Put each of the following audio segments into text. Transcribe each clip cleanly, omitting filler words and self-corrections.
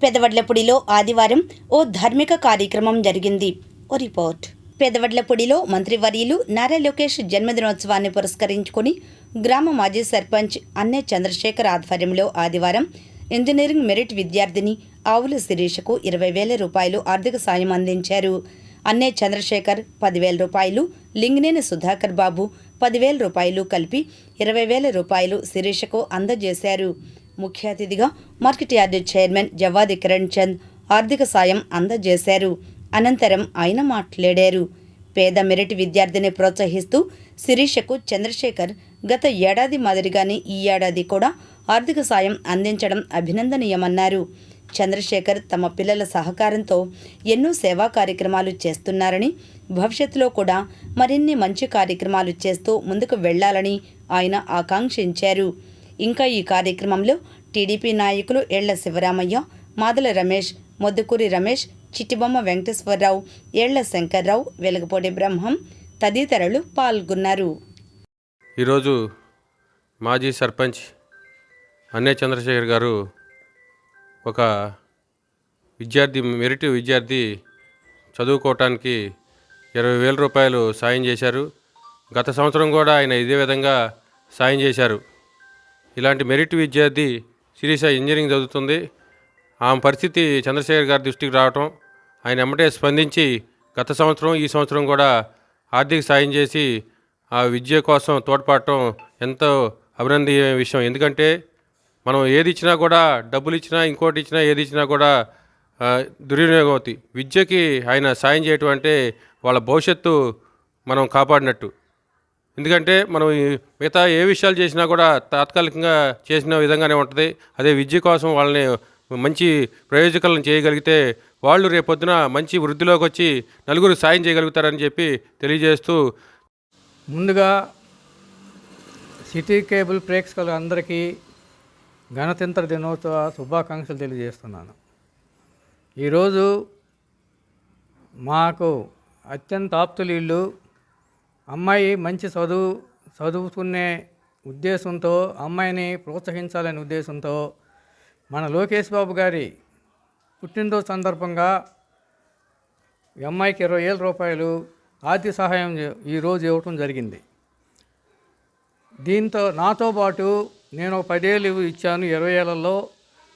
పెదవడ్లపూడిలో ఆదివారం ఓ ధార్మిక కార్యక్రమం జరిగింది. ఓ రిపోర్ట్. పెదవడ్లపూడిలో మంత్రివర్యులు నారా లోకేష్ జన్మదినోత్సవాన్ని పురస్కరించుకుని గ్రామ మాజీ సర్పంచ్ అన్నే చంద్రశేఖర్ ఆధ్వర్యంలో ఆదివారం ఇంజనీరింగ్ మెరిట్ విద్యార్థిని ఆవుల శిరీషకు 20,000 రూపాయలు ఆర్థిక సాయం అందించారు. అన్నే చంద్రశేఖర్ 10,000 రూపాయలు, లింగినేని సుధాకర్ బాబు 10,000 రూపాయలు కలిపి 20,000 రూపాయలు శిరీషకు అందజేశారు. ముఖ్య అతిథిగా market yard chairman Javadi Kiran Chand ఆర్థిక సాయం అందజేశారు. అనంతరం ఆయన మాట్లాడారు. పేద మెరిట్ విద్యార్థిని ప్రోత్సహిస్తూ శిరీషకు చంద్రశేఖర్ గత ఏడాది మాదిరిగానే ఈ ఏడాది కూడా ఆర్థిక సాయం అందించడం అభినందనీయమన్నారు. చంద్రశేఖర్ తమ పిల్లల సహకారంతో ఎన్నో సేవా కార్యక్రమాలు చేస్తున్నారని, భవిష్యత్తులో కూడా మరిన్ని మంచి కార్యక్రమాలు చేస్తూ ముందుకు వెళ్లాలని ఆయన ఆకాంక్షించారు. ఇంకా ఈ కార్యక్రమంలో టీడీపీ నాయకులు ఏళ్ల శివరామయ్య, మాదల రమేష్, మొద్దుకూరి రమేష్, చిట్టిబొమ్మ వెంకటేశ్వరరావు, ఏళ్ల శంకర్రావు, వెలగపూడి బ్రహ్మం తదితరులు పాల్గొన్నారు. ఈరోజు మాజీ సర్పంచ్ అన్నే చంద్రశేఖర్ గారు ఒక మెరిట్ విద్యార్థి చదువుకోవటానికి 20,000 రూపాయలు సాయం చేశారు. గత సంవత్సరం కూడా ఆయన ఇదే విధంగా సాయం చేశారు. ఇలాంటి మెరిట్ విద్యార్థి శిరీష ఇంజనీరింగ్ చదువుతుంది. ఆమె పరిస్థితి చంద్రశేఖర్ గారి దృష్టికి రావటం, ఆయన ఎమ్మటే స్పందించి గత సంవత్సరం ఈ సంవత్సరం కూడా ఆర్థిక సాయం చేసి ఆ విద్య కోసం తోడ్పడటం ఎంతో అభినందనీయ విషయం. ఎందుకంటే మనం ఏది ఇచ్చినా కూడా, డబ్బులు ఇచ్చినా, ఇంకోటి ఇచ్చినా, ఏది ఇచ్చినా కూడా దుర్వినియోగం అవుతాయి. విద్యకి ఆయన సాయం చేయటం అంటే వాళ్ళ భవిష్యత్తు మనం కాపాడినట్టు. ఎందుకంటే మనం మిగతా ఏ విషయాలు చేసినా కూడా తాత్కాలికంగా చేసిన విధంగానే ఉంటుంది. అదే విద్య కోసం వాళ్ళని మంచి ప్రయోజకులను చేయగలిగితే వాళ్ళు రేపొద్దున మంచి వృద్ధిలోకి వచ్చి నలుగురికి సాయం చేయగలుగుతారని చెప్పి తెలియజేస్తూ, ముందుగా సిటీ కేబుల్ ప్రేక్షకులు అందరికీ గణతంత్ర దినోత్సవ శుభాకాంక్షలు తెలియజేస్తున్నాను. ఈరోజు మాకు అత్యంత ఆప్తులీళ్ళు అమ్మాయి మంచి చదువుకునే ఉద్దేశంతో, అమ్మాయిని ప్రోత్సహించాలనే ఉద్దేశంతో మన లోకేష్ బాబు గారి పుట్టినరోజు సందర్భంగా ఈ అమ్మాయికి 20,000 రూపాయలు ఆర్థిక సహాయం ఈరోజు ఇవ్వటం జరిగింది. దీంతో నాతో పాటు నేను 10,000 ఇచ్చాను 20,000లో.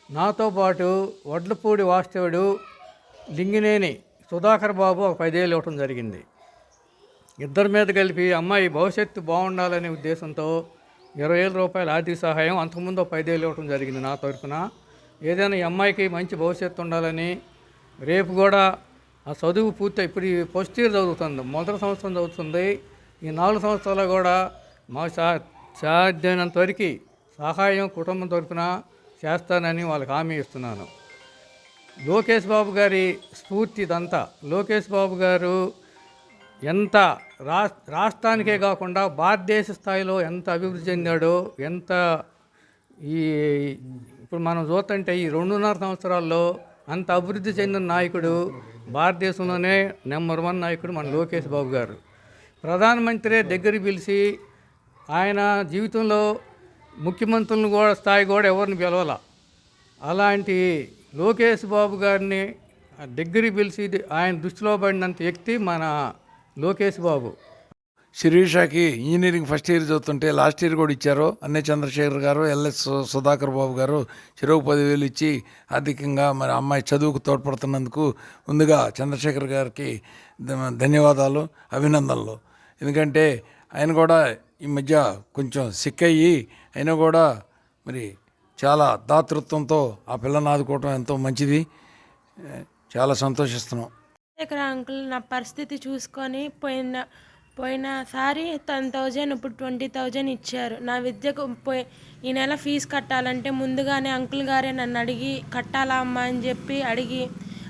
నాతో పాటు వడ్లపూడి వాస్తవుడు లింగినేని సుధాకర్ బాబు ఒక 10,000 ఇవ్వటం జరిగింది. ఇద్దరి మీద కలిపి అమ్మాయి భవిష్యత్తు బాగుండాలనే ఉద్దేశంతో 20,000 రూపాయల ఆర్థిక సహాయం అంతకుముందు 10,000 ఇవ్వటం జరిగింది నా తరఫున. ఏదైనా ఈ అమ్మాయికి మంచి భవిష్యత్తు ఉండాలని, రేపు కూడా ఆ చదువు పూర్తి, ఇప్పుడు ఈ ఫస్ట్ ఇయర్ చదువుతుంది, మొదటి సంవత్సరం చదువుతుంది. ఈ 4 సంవత్సరాలు కూడా మా సాధ్యమైనంత వరకు సహాయం కుటుంబం తరఫున చేస్తానని వాళ్ళకి హామీ ఇస్తున్నాను. లోకేష్ బాబు గారి స్ఫూర్తి ఇదంతా. లోకేష్ బాబు గారు ఎంత రాష్ట్రానికే కాకుండా భారతదేశ స్థాయిలో ఎంత అభివృద్ధి చెందాడో, ఎంత ఇప్పుడు మనం చూస్తుంటే ఈ 2.5 సంవత్సరాల్లో అంత అభివృద్ధి చెందిన నాయకుడు భారతదేశంలోనే నెంబర్ 1 నాయకుడు మన లోకేష్ బాబు గారు. ప్రధానమంత్రి దగ్గరికి పిలిచి ఆయన జీవితంలో ముఖ్యమంత్రులను కూడా స్థాయి కూడా ఎవరిని పిలవాల. అలాంటి లోకేష్ బాబు గారిని దగ్గరికి పిలిచి ఆయన దృష్టిలో పడినంత వ్యక్తి మన Lokesh Babu. శిరీషకి engineering first year చదువుతుంటే లాస్ట్ ఇయర్ కూడా ఇచ్చారు. అన్నే చంద్రశేఖర్ గారు, ఎల్ఎస్ సుధాకర్ బాబు గారు చెరువు 10,000 ఇచ్చి ఆర్థికంగా మరి అమ్మాయి చదువుకు తోడ్పడుతున్నందుకు ముందుగా చంద్రశేఖర్ గారికి ధన్యవాదాలు, అభినందనలు. ఎందుకంటే ఆయన కూడా ఈ మధ్య కొంచెం సిక్ అయ్యి అయినా కూడా మరి చాలా దాతృత్వంతో ఆ పిల్లని ఆదుకోవటం ఎంతో మంచిది. చాలా సంతోషిస్తున్నాం. అంకుల్ నా పరిస్థితి చూసుకొని పోయినసారి 10,000 ఇప్పుడు 20,000 ఇచ్చారు. నా విద్యకు ఈ నెల ఫీజు కట్టాలంటే ముందుగానే అంకుల్ గారే నన్ను అడిగి కట్టాలా అమ్మా అని చెప్పి అడిగి